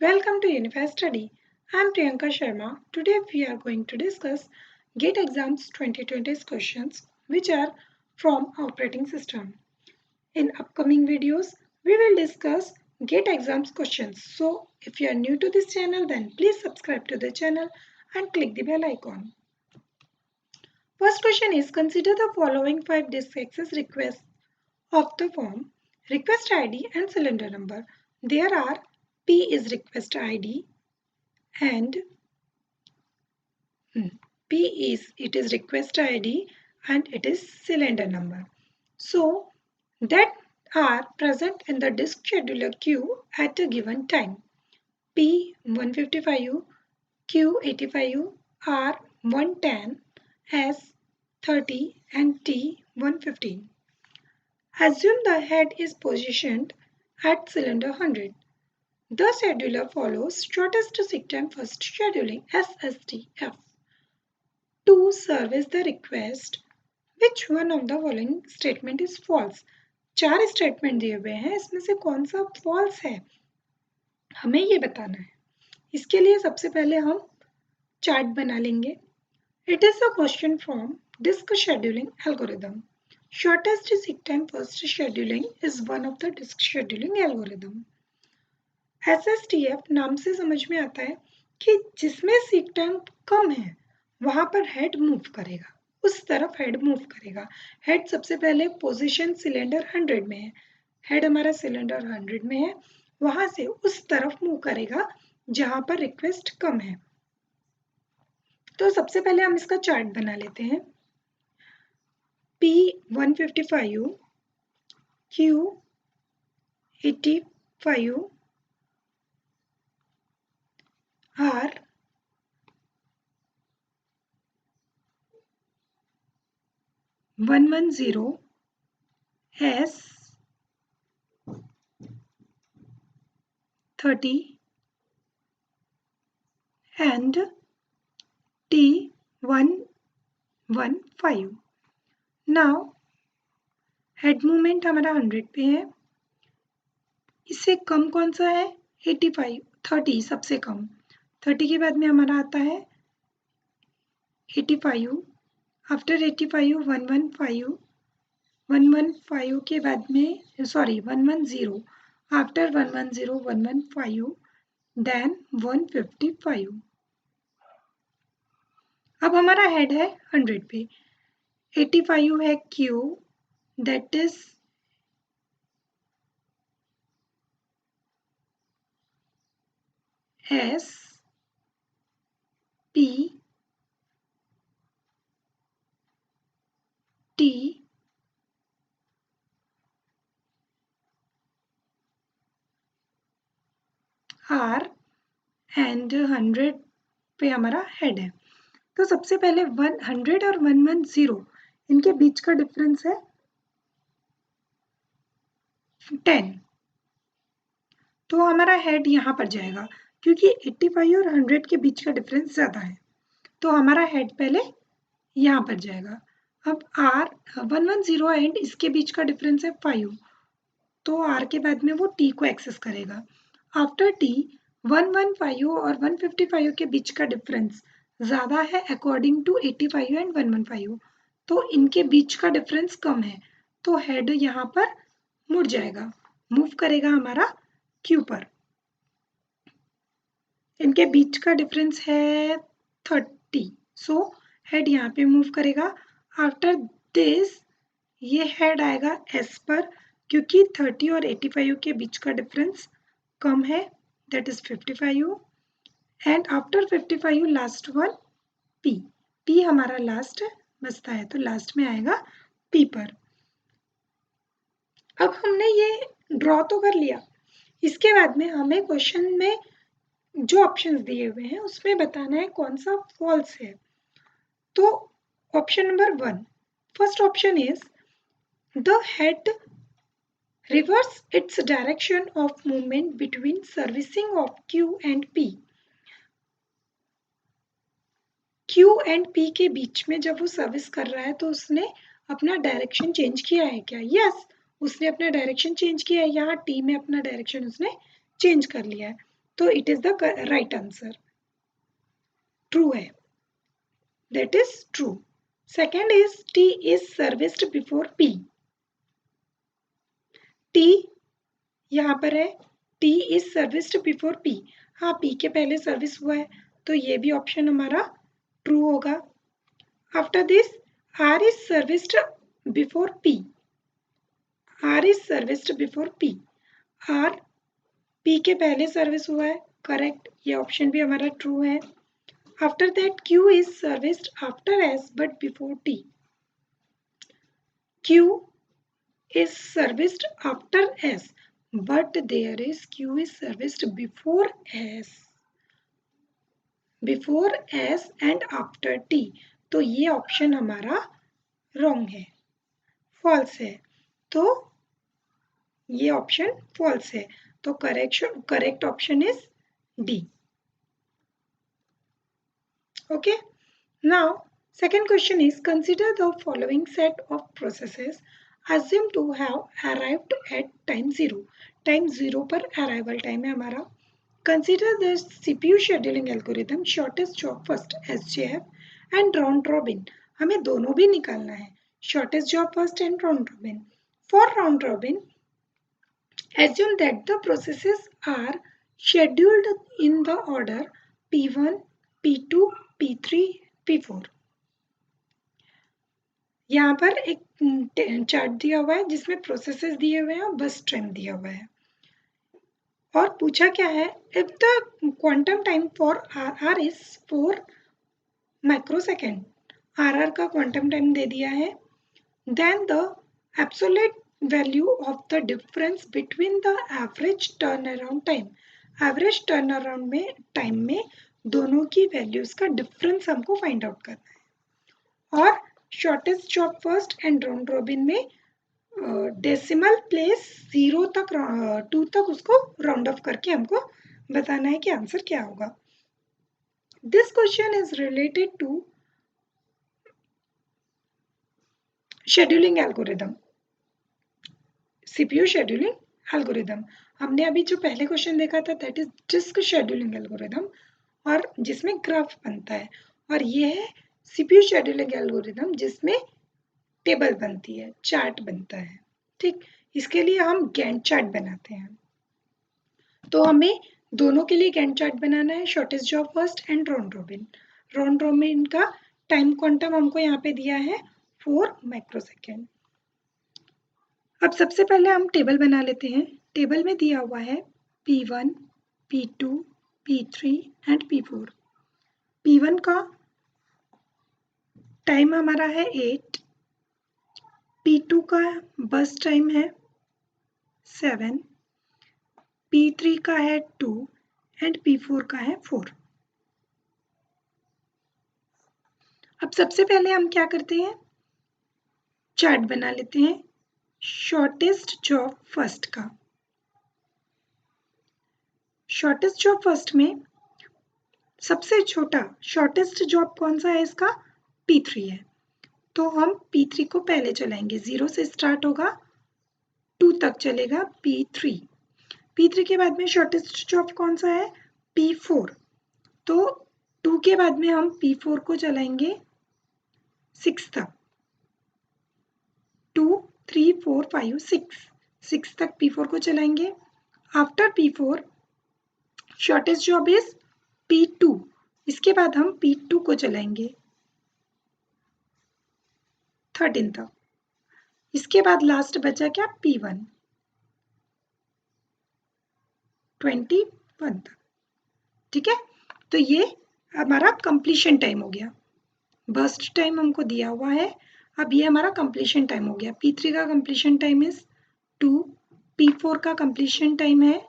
Welcome to Unify Study. I am Priyanka Sharma. Today we are going to discuss GATE exams 2020's questions which are from operating system. In upcoming videos, we will discuss GATE exams questions. So if you are new to this channel, then please subscribe to the channel and click the bell icon. First question is, consider the following 5 disk access requests of the form request ID and cylinder number. There are P is request ID and P is request ID and it is cylinder number. So that are present in the disk scheduler queue at a given time. P155U, Q85U, R110, S30 and T115. Assume the head is positioned at cylinder 100. The scheduler follows shortest seek time first scheduling SSTF. To service the request, which one of the following statement is false? 4 statement दिए हुए हैं, इसमें से कौन सा false है हमें ये बताना है। इसके लिए सबसे पहले हम चार्ट बना लेंगे। It is a question from disk scheduling algorithm. Shortest seek time first scheduling is one of the disk scheduling algorithm. SSTF नाम से समझ में आता है कि जिसमें सीक टाइम कम है वहां पर हेड मूव करेगा, उस तरफ हेड मूव करेगा। हेड सबसे पहले पोजीशन सिलेंडर 100 में है, हेड हमारा सिलेंडर 100 में है, वहां से उस तरफ मूव करेगा जहां पर रिक्वेस्ट कम है। तो सबसे पहले हम इसका चार्ट बना लेते हैं। P155U, Q85U, R 110, S 30 and T115। Now head movement हमारा 100 पे है, इससे कम कौन सा है 85, 30 सबसे कम। 30 के बाद में हमारा आता है 85, आफ्टर 85 115, 115 के बाद में सॉरी 110, आफ्टर 110 115 देन 155। अब हमारा हेड है 100 पे, 85 है Q, that is S P T R and 100 पे हमारा हेड है। तो सबसे पहले 100 और 110 इनके बीच का डिफरेंस है 10। तो हमारा हेड यहाँ पर जाएगा क्योंकि 85 और 100 के बीच का डिफरेंस ज़्यादा है, तो हमारा हेड पहले यहाँ पर जाएगा। अब R 110 एंड इसके बीच का डिफरेंस है 5, तो R के बाद में वो T को एक्सेस करेगा। आफ्टर T 115 और 155 के बीच का डिफरेंस ज़्यादा है अकॉर्डिंग टू 85 एंड 115, तो इनके बीच का डिफरेंस कम है, तो हेड यहाँ पर मुड़ जाएगा, मूव करेगा हमारा Q पर। इनके बीच का डिफरेंस है 30, सो हेड यहाँ पे मूव करेगा। आफ्टर दिस ये हेड आएगा S पर, क्योंकि 30 और 85 के बीच का डिफरेंस कम है, that is 55, and after 55 last one P हमारा लास्ट बचता है, तो लास्ट में आएगा P पर। अब हमने ये ड्रॉ तो कर लिया, इसके बाद में हमें क्वेश्चन में जो ऑप्शंस दिए हुए हैं उसमें बताना है कौन सा फॉल्स है। तो option number 1, first option is the head reverse its direction of movement between servicing of Q and P। Q and P के बीच में जब वो सर्विस कर रहा है तो उसने अपना डायरेक्शन चेंज किया है क्या? यस, उसने अपना डायरेक्शन चेंज किया है। यहाँ T में अपना डायरेक्शन उसने चेंज कर लिया है। तो it is the right answer, true है, that is true. Second is T is serviced before P. T यहाँ पर है, T is serviced before P. हाँ, पी के पहले सर्विस हुआ है, तो ये भी ऑप्शन हमारा ट्रू होगा। After this R is serviced before P. R is serviced before P. R P के पहले सर्विस हुआ है, करेक्ट, ये ऑप्शन भी हमारा ट्रू है। After that Q is serviced after S but before T. Q is serviced after S, but there is Q is serviced before S and after T। तो ये ऑप्शन हमारा wrong है, false है, तो ये ऑप्शन फॉल्स है, तो correct option is D. Okay, now second question is consider the following set of processes assumed to have arrived at time 0। Time 0 पर अराइवल टाइम है हमारा। Consider the CPU scheduling algorithm shortest job first SJF and round robin. हमें दोनों भी निकालना है, shortest job first and round robin. For round robin assume that the processes are scheduled in the order P1, P2, P3, P4। यहाँ पर एक chart दिया हुआ है जिसमें प्रोसेसेस दिए हुए हैं और बस टाइम दिया हुआ है, और पूछा क्या है, if the quantum time for R is 4 microsecond, R का क्वांटम टाइम दे दिया है, then the absolute value of the difference between the average turn around time. Average turn around में टाइम में दोनों की वैल्यूज का डिफरेंस हमको फाइंड आउट करना है। और shortest job first and round robin में डेसिमल प्लेस 0 तक 2 तक उसको राउंड ऑफ करके हमको बताना है कि आंसर क्या होगा। This question is related to scheduling algorithm, CPU scheduling algorithm. हमने अभी जो पहले क्वेश्चन देखा था that is disk scheduling algorithm, और जिसमें ग्राफ बनता है, और ये है सीपीयू शेड्यूलिंग एल्गोरिथम जिसमें टेबल बनती है, चार्ट बनता है। ठीक, इसके लिए हम गैंट चार्ट बनाते हैं, तो हमें दोनों के लिए गैंट चार्ट बनाना है, shortest job first and round robin. Round robin का टाइम क्वांटम हमको यहाँ पे दिया है 4 माइक्रोसेकेंड। अब सबसे पहले हम टेबल बना लेते हैं। टेबल में दिया हुआ है P1, P2, P3 and P4। P1 का टाइम हमारा है 8, P2 का बस टाइम है 7, P3 का है 2 एंड P4 का है 4। अब सबसे पहले हम क्या करते हैं, चार्ट बना लेते हैं शॉर्टेस्ट जॉब फर्स्ट का। शॉर्टेस्ट जॉब फर्स्ट में सबसे छोटा शॉर्टेस्ट जॉब कौन सा है, इसका P3 है, तो हम P3 को पहले चलाएंगे। 0 से स्टार्ट होगा, 2 तक चलेगा P3। P3 के बाद में शॉर्टेस्ट जॉब कौन सा है, P4, तो 2 के बाद में हम P4 को चलाएंगे 6 तक। 2, 3, 4, 5, 6 तक P4 को चलाएंगे। After P4 shortest job is P2, इसके बाद हम P2 को चलाएंगे 13 तक। इसके बाद लास्ट बचा क्या, P1 21 तक। ठीक है, तो ये हमारा कंप्लीशन टाइम हो गया। बर्स्ट टाइम हमको दिया हुआ है, अब ये हमारा कंप्लीशन टाइम हो गया। P3 का कंप्लीशन टाइम इज 2, P4 का कंप्लीशन टाइम है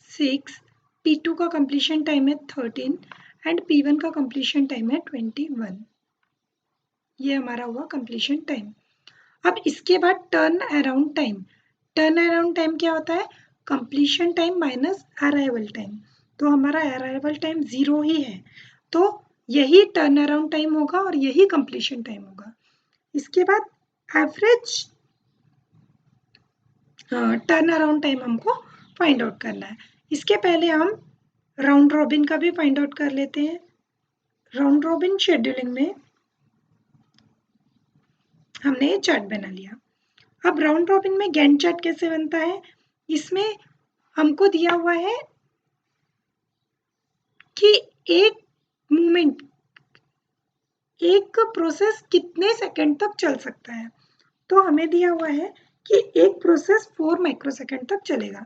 6, P2 का कंप्लीशन टाइम है 13 एंड P1 का कंप्लीशन टाइम है 21। ये हमारा हुआ कंप्लीशन टाइम। अब इसके बाद turn around time. Turn around time क्या होता है, completion time minus arrival time. तो हमारा अराइवल टाइम 0 ही है, तो यही टर्न अराउंड टाइम होगा और यही कंप्लीशन टाइम होगा। इसके बाद एवरेज टर्न अराउंड टाइम हमको फाइंड आउट करना है। इसके पहले हम राउंड रॉबिन का भी फाइंड आउट कर लेते हैं। राउंड रॉबिन शेड्यूलिंग में हमने ये चार्ट बना लिया। अब राउंड रॉबिन में गैंट चार्ट कैसे बनता है? इसमें हमको दिया हुआ है कि एक मूवमेंट, एक प्रोसेस कितने सेकंड तक चल सकता है। तो हमें दिया हुआ है कि एक प्रोसेस 4 माइक्रोसेकंड तक चलेगा।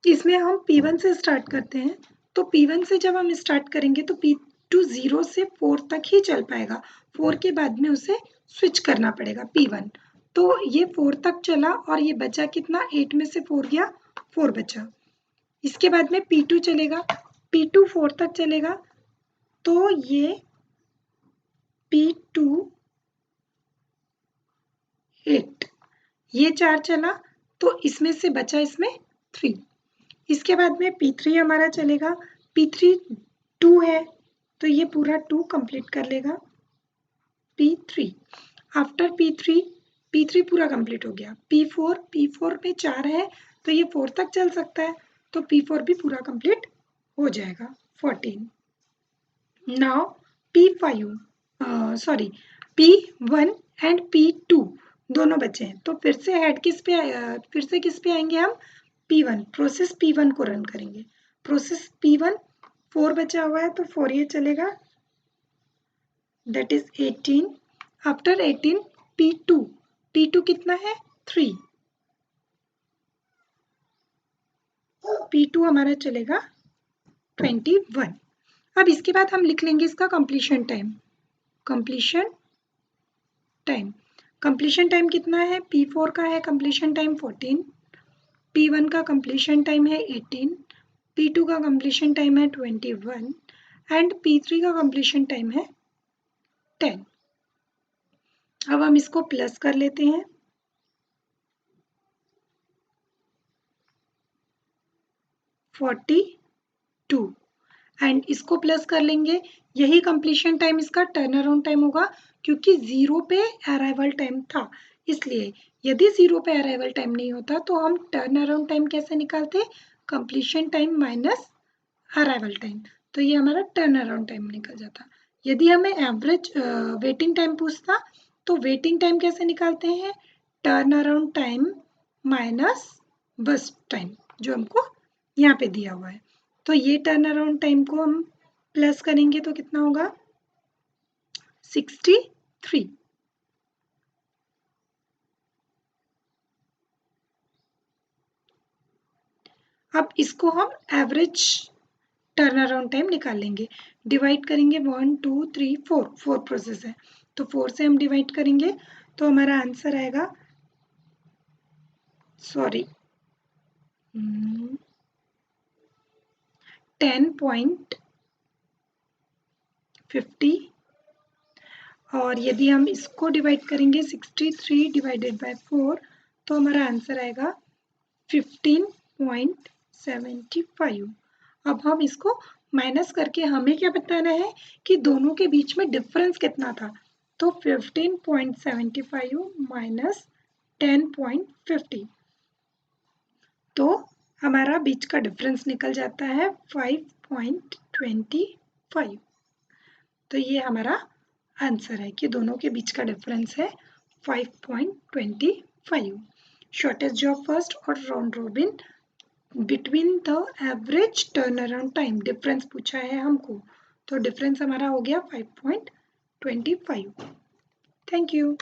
इसमें हम P1 से स्टार्ट करते हैं। तो P1 से जब हम स्टार्ट करेंगे तो P2 0 से 4 तक ही चल पाएगा। 4 के बाद में उसे स्विच करना पड़ेगा P1। तो ये 4 तक चला और ये बचा कितना? 8 में से 4 गया, 4 बचा। इसके बाद में P2 चलेगा, P2 4 तक चलेगा। तो ये P2 8, ये 4 चला, तो इसमें से बचा इसमें 3। इसके बाद में P3 हमारा चलेगा। P3 2 है, तो ये पूरा 2 कंप्लीट कर लेगा P3। आफ्टर P3 पूरा कंप्लीट हो गया। P4 में 4 है, तो ये 4 तक चल सकता है, तो P4 भी पूरा कंप्लीट हो जाएगा 14। Now P5 P1 and P2 दोनों बचे हैं। तो फिर से किस पे आएंगे हम? P1, प्रोसेस P1 को रन करेंगे। प्रोसेस P1 4 बचा हुआ है, तो 4 ये चलेगा, दैट इज 18। आफ्टर 18 P2 कितना है? 3। P2 हमारा चलेगा 21। अब इसके बाद हम लिख लेंगे इसका कंप्लीशन टाइम। कंप्लीशन टाइम कितना है? P4 का है कंप्लीशन टाइम 14, P1 का कंप्लीशन टाइम है 18, P2 का कंप्लीशन टाइम है 21 एंड P3 का कंप्लीशन टाइम है 10। अब हम इसको प्लस कर लेते हैं। टू एंड इसको प्लस कर लेंगे। यही कंप्लीशन टाइम इसका टर्न अराउंड टाइम होगा, क्योंकि 0 पे अराइवल टाइम था, इसलिए यदि 0 पे अराइवल टाइम नहीं होता तो हम टर्न अराउंड टाइम कैसे निकालते? Completion time minus arrival time. तो ये हमारा टर्न अराउंड टाइम निकल जाता। यदि हमें एवरेज वेटिंग टाइम पूछता तो वेटिंग टाइम कैसे निकालते हैं? टर्न अराउंड टाइम माइनस बस टाइम, जो हमको यहाँ पे दिया हुआ है। तो ये टर्न अराउंड टाइम को हम प्लस करेंगे तो कितना होगा? 63। अब इसको हम एवरेज टर्न अराउंड टाइम निकाल लेंगे। डिवाइड करेंगे 1 2 3 4 प्रोसेस है, तो 4 से हम डिवाइड करेंगे तो हमारा आंसर आएगा 10.50। और यदि हम इसको डिवाइड करेंगे 63 डिवाइडेड बाय 4 तो हमारा आंसर आएगा 15.75। अब हम इसको माइनस करके हमें क्या बताना है कि दोनों के बीच में डिफरेंस कितना था। तो 15.75 माइनस 10.50, तो हमारा बीच का डिफरेंस निकल जाता है 5.25। तो ये हमारा आंसर है कि दोनों के बीच का डिफरेंस है 5.25। शॉर्टेस्ट जॉब फर्स्ट और round robin between the average turn around time difference पूछा है हमको, तो डिफरेंस हमारा हो गया 5.25। Thank you.